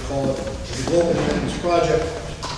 call it, the Global Humanities Project,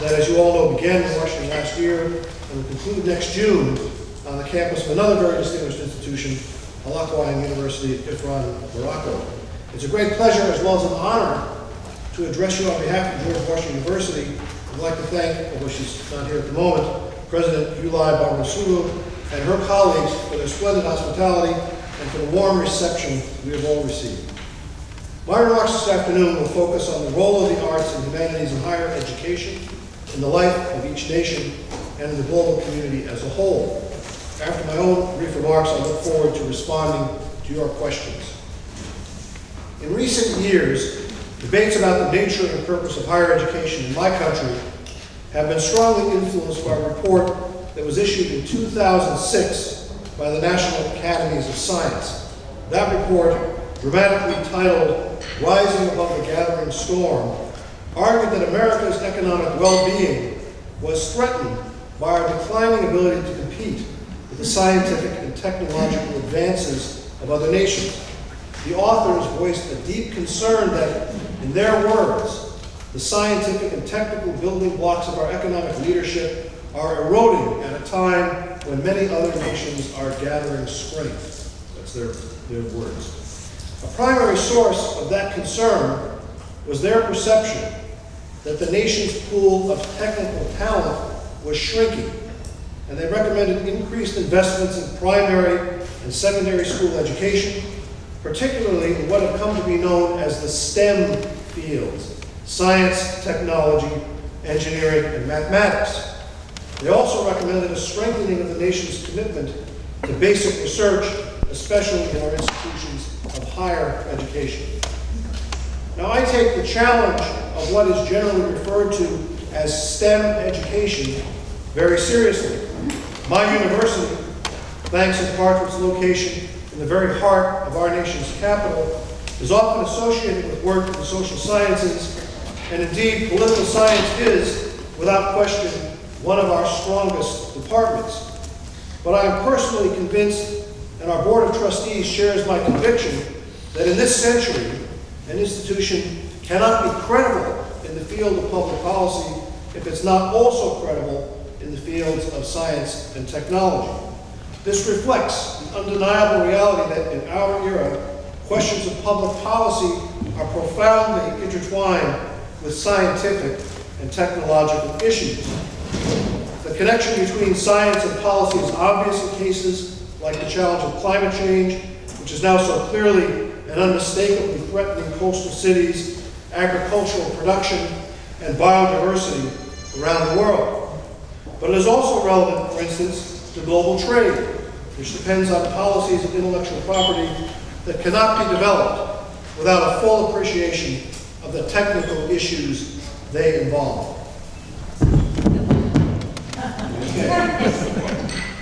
that, as you all know, began in Washington last year and will conclude next June on the campus of another very distinguished institution, Al-Aqwan University of Ifran, Morocco. It's a great pleasure as well as an honor to address you on behalf of George Washington University. I'd like to thank, although she's not here at the moment, President Yulai Barmasulu and her colleagues for their splendid hospitality and for the warm reception we have all received. My remarks this afternoon will focus on the role of the arts and humanities in higher education, in the life of each nation, and in the global community as a whole. After my own brief remarks, I look forward to responding to your questions. In recent years, debates about the nature and purpose of higher education in my country have been strongly influenced by a report that was issued in 2006 by the National Academies of Science. That report, dramatically titled "Rising Above the Gathering Storm," argued that America's economic well-being was threatened by our declining ability to compete with the scientific and technological advances of other nations. The authors voiced a deep concern that, in their words, the scientific and technical building blocks of our economic leadership are eroding at a time when many other nations are gathering strength. That's their words. A primary source of that concern was their perception that the nation's pool of technical talent was shrinking, and they recommended increased investments in primary and secondary school education, particularly in what have come to be known as the STEM fields: science, technology, engineering, and mathematics. They also recommended a strengthening of the nation's commitment to basic research, especially in our institutions of higher education. Now, I take the challenge of what is generally referred to as STEM education very seriously. My university, thanks in part to its location in the very heart of our nation's capital, is often associated with work in the social sciences, and indeed political science is, without question, one of our strongest departments. But I am personally convinced, and our Board of Trustees shares my conviction, that in this century, an institution cannot be credible in the field of public policy if it's not also credible in the fields of science and technology. This reflects the undeniable reality that in our era, questions of public policy are profoundly intertwined with scientific and technological issues. The connection between science and policy is obvious in cases like the challenge of climate change, which is now so clearly and unmistakably threatening coastal cities, agricultural production, and biodiversity around the world. But it is also relevant, for instance, to global trade, which depends on policies of intellectual property that cannot be developed without a full appreciation of the technical issues they involve. Okay.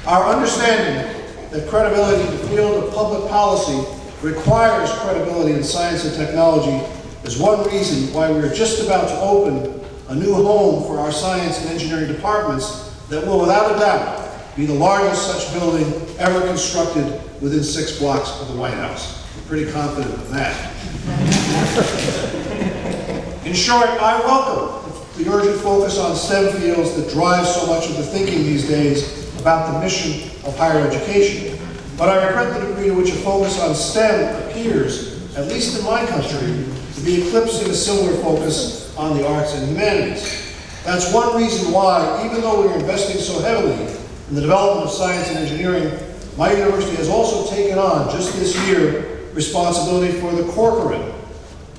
Our understanding that credibility in the field of public policy requires credibility in science and technology is one reason why we are just about to open a new home for our science and engineering departments that will, without a doubt, be the largest such building ever constructed within 6 blocks of the White House. I'm pretty confident of that. In short, I welcome the urgent focus on STEM fields that drives so much of the thinking these days about the mission of higher education. But I regret the degree to which a focus on STEM appears, at least in my country, to be eclipsing a similar focus on the arts and humanities. That's one reason why, even though we're investing so heavily in the development of science and engineering, my university has also taken on, just this year, responsibility for the Corcoran,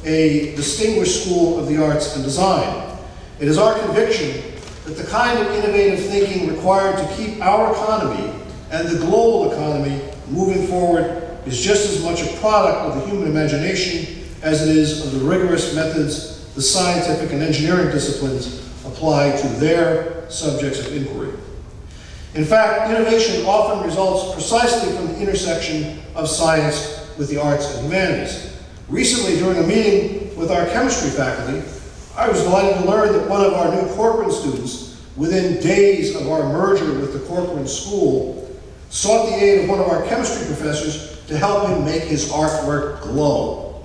a distinguished school of the arts and design. It is our conviction that the kind of innovative thinking required to keep our economy and the global economy moving forward is just as much a product of the human imagination as it is of the rigorous methods the scientific and engineering disciplines apply to their subjects of inquiry. In fact, innovation often results precisely from the intersection of science with the arts and humanities. Recently, during a meeting with our chemistry faculty, I was delighted to learn that one of our new Corcoran students, within days of our merger with the Corcoran School, sought the aid of one of our chemistry professors to help him make his artwork glow.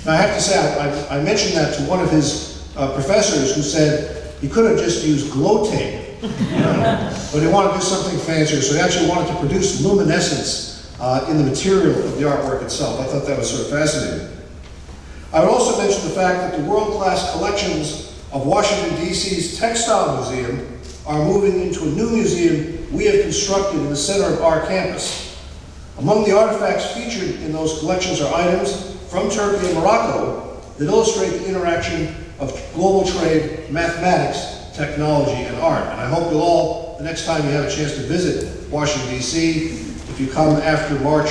Now, I have to say, I mentioned that to one of his professors who said he could have just used glow tape, but he wanted to do something fancier, so he actually wanted to produce luminescence in the material of the artwork itself. I thought that was sort of fascinating. I would also mention the fact that the world-class collections of Washington, D.C.'s Textile Museum are moving into a new museum we have constructed in the center of our campus. Among the artifacts featured in those collections are items from Turkey and Morocco that illustrate the interaction of global trade, mathematics, technology, and art. And I hope you'll all, the next time you have a chance to visit Washington, D.C., if you come after March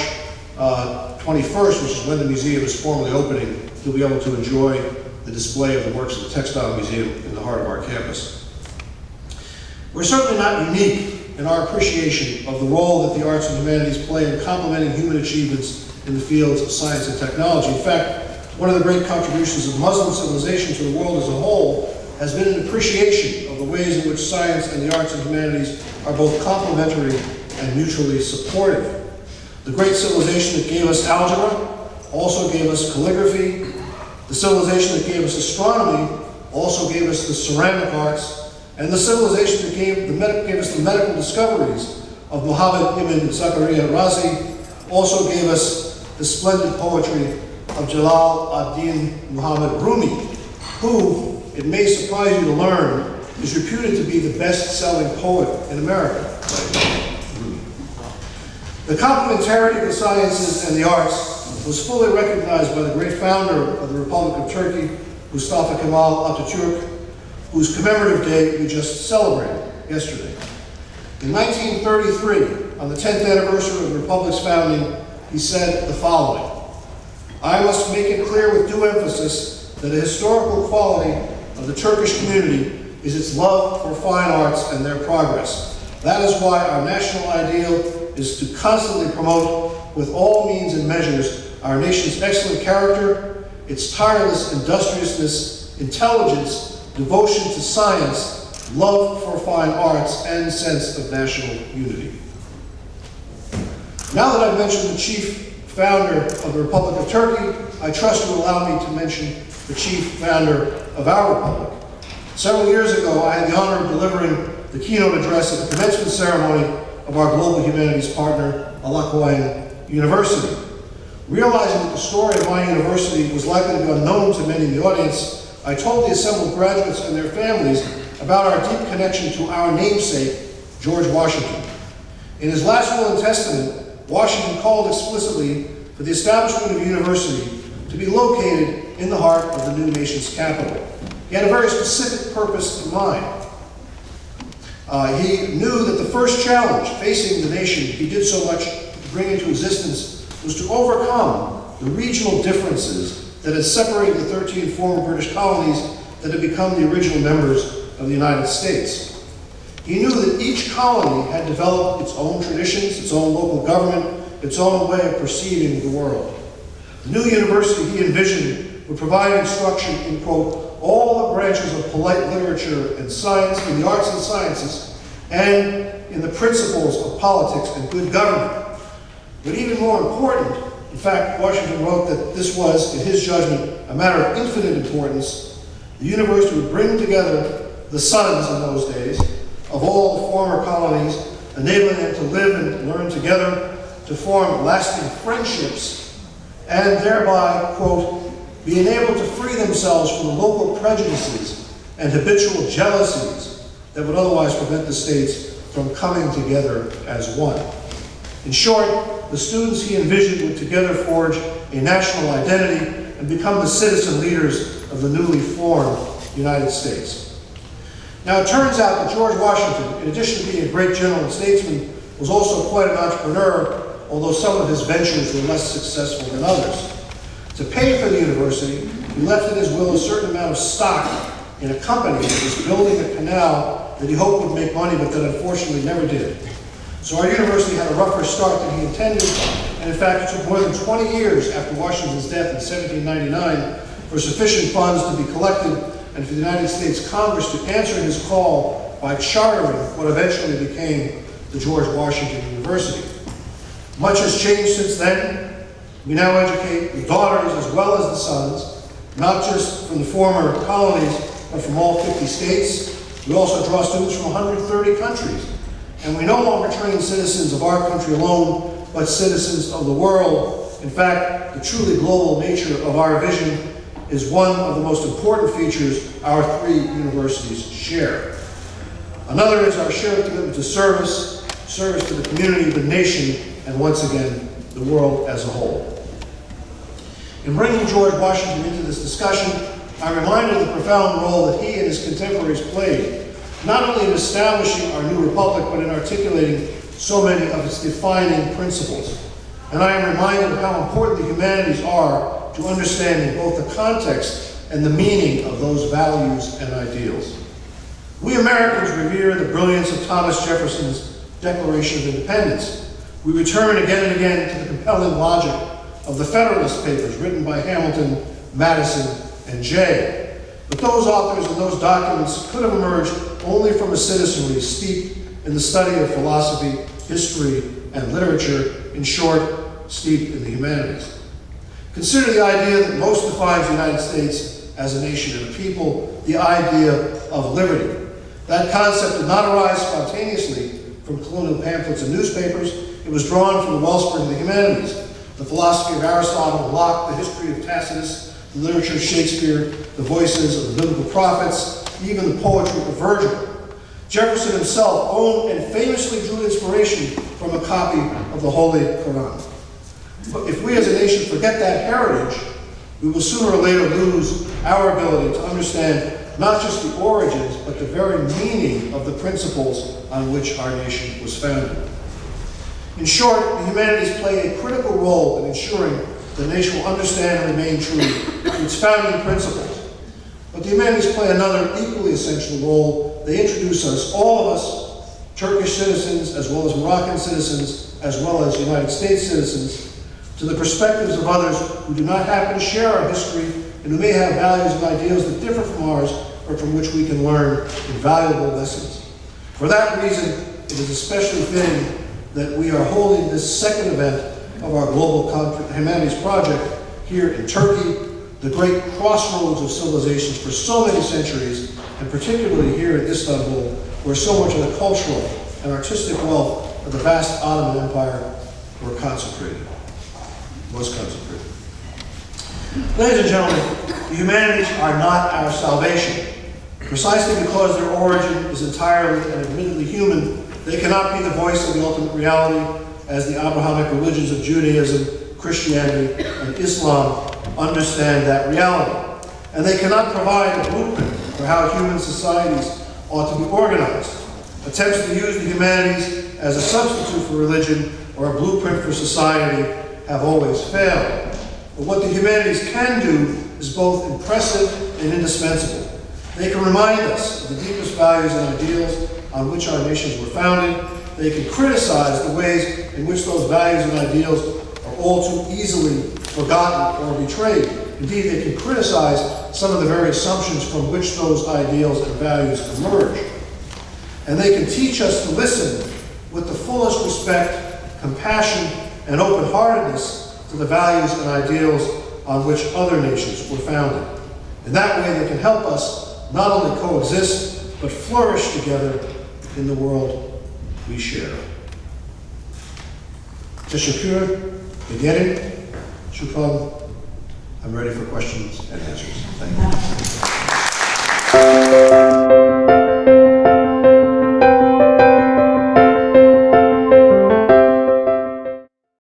21st, which is when the museum is formally opening, you'll be able to enjoy the display of the works of the Textile Museum in the heart of our campus. We're certainly not unique in our appreciation of the role that the arts and humanities play in complementing human achievements in the fields of science and technology. In fact, one of the great contributions of Muslim civilization to the world as a whole has been an appreciation of the ways in which science and the arts and humanities are both complementary and mutually supportive. The great civilization that gave us algebra also gave us calligraphy. The civilization that gave us astronomy also gave us the ceramic arts. And the civilization that gave us the medical discoveries of Muhammad ibn Zakaria Razi also gave us the splendid poetry of Jalal ad-Din Muhammad Rumi, who, it may surprise you to learn, is reputed to be the best-selling poet in America. The complementarity of the sciences and the arts was fully recognized by the great founder of the Republic of Turkey, Mustafa Kemal Atatürk, whose commemorative day we just celebrated yesterday. In 1933, on the 10th anniversary of the Republic's founding, he said the following: "I must make it clear with due emphasis that a historical quality of the Turkish community is its love for fine arts and their progress. That is why our national ideal is to constantly promote, with all means and measures, our nation's excellent character, its tireless industriousness, intelligence, devotion to science, love for fine arts, and sense of national unity." Now that I've mentioned the chief founder of the Republic of Turkey, I trust you will allow me to mention the chief founder of our republic. Several years ago, I had the honor of delivering the keynote address at the commencement ceremony of our global humanities partner, Al-Akwain University. Realizing that the story of my university was likely to be unknown to many in the audience, I told the assembled graduates and their families about our deep connection to our namesake, George Washington. In his last will and testament, Washington called explicitly for the establishment of a university to be located in the heart of the new nation's capital. He had a very specific purpose in mind. He knew that the first challenge facing the nation he did so much to bring into existence was to overcome the regional differences that had separated the 13 former British colonies that had become the original members of the United States. He knew that each colony had developed its own traditions, its own local government, its own way of perceiving the world. The new university he envisioned would provide instruction in, quote, all the branches of polite literature and science, in the arts and sciences, and in the principles of politics and good government. But even more important, in fact, Washington wrote that this was, in his judgment, a matter of infinite importance. The university would bring together the sons in those days of all the former colonies, enabling them to live and learn together, to form lasting friendships, and thereby, quote, being able to free themselves from the local prejudices and habitual jealousies that would otherwise prevent the states from coming together as one. In short, the students he envisioned would together forge a national identity and become the citizen leaders of the newly formed United States. Now, it turns out that George Washington, in addition to being a great general and statesman, was also quite an entrepreneur, although some of his ventures were less successful than others. To pay for the university, he left in his will a certain amount of stock in a company that was building a canal that he hoped would make money, but that unfortunately never did. So our university had a rougher start than he intended, and in fact it took more than 20 years after Washington's death in 1799 for sufficient funds to be collected and for the United States Congress to answer his call by chartering what eventually became the George Washington University. Much has changed since then. We now educate the daughters as well as the sons, not just from the former colonies, but from all 50 states. We also draw students from 130 countries. And we no longer train citizens of our country alone, but citizens of the world. In fact, the truly global nature of our vision is one of the most important features our three universities share. Another is our shared commitment to service to the community, the nation, and once again, the world as a whole. In bringing George Washington into this discussion, I'm reminded of the profound role that he and his contemporaries played, not only in establishing our new republic, but in articulating so many of its defining principles. And I am reminded of how important the humanities are to understanding both the context and the meaning of those values and ideals. We Americans revere the brilliance of Thomas Jefferson's Declaration of Independence. We return again and again to the compelling logic of the Federalist Papers written by Hamilton, Madison, and Jay. But those authors and those documents could have emerged only from a citizenry steeped in the study of philosophy, history, and literature, in short, steeped in the humanities. Consider the idea that most defines the United States as a nation and a people, the idea of liberty. That concept did not arise spontaneously from colonial pamphlets and newspapers. It was drawn from the wellspring of the humanities, the philosophy of Aristotle and Locke, the history of Tacitus, the literature of Shakespeare, the voices of the biblical prophets, even the poetry of Virgil. Jefferson himself owned and famously drew inspiration from a copy of the Holy Quran. But if we as a nation forget that heritage, we will sooner or later lose our ability to understand not just the origins, but the very meaning of the principles on which our nation was founded. In short, the humanities play a critical role in ensuring the nation will understand and remain true to its founding principles. But the humanities play another equally essential role. They introduce us, all of us, Turkish citizens as well as Moroccan citizens, as well as United States citizens, to the perspectives of others who do not happen to share our history and who may have values and ideals that differ from ours, or from which we can learn invaluable lessons. For that reason, it is especially fitting that we are holding this second event of our Global Humanities Project here in Turkey, the great crossroads of civilizations for so many centuries, and particularly here in Istanbul, where so much of the cultural and artistic wealth of the vast Ottoman Empire was consecrated. Ladies and gentlemen, the humanities are not our salvation. Precisely because their origin is entirely and admittedly human, they cannot be the voice of the ultimate reality as the Abrahamic religions of Judaism, Christianity, and Islam understand that reality. And they cannot provide a blueprint for how human societies ought to be organized. Attempts to use the humanities as a substitute for religion or a blueprint for society have always failed. But what the humanities can do is both impressive and indispensable. They can remind us of the deepest values and ideals on which our nations were founded. They can criticize the ways in which those values and ideals are all too easily forgotten or betrayed. Indeed, they can criticize some of the very assumptions from which those ideals and values emerge. And they can teach us to listen with the fullest respect, compassion, and open-heartedness to the values and ideals on which other nations were founded. In that way, they can help us not only coexist, but flourish together in the world we share. Teşekkür ederim. Shukran. I'm ready for questions and answers. Thank you.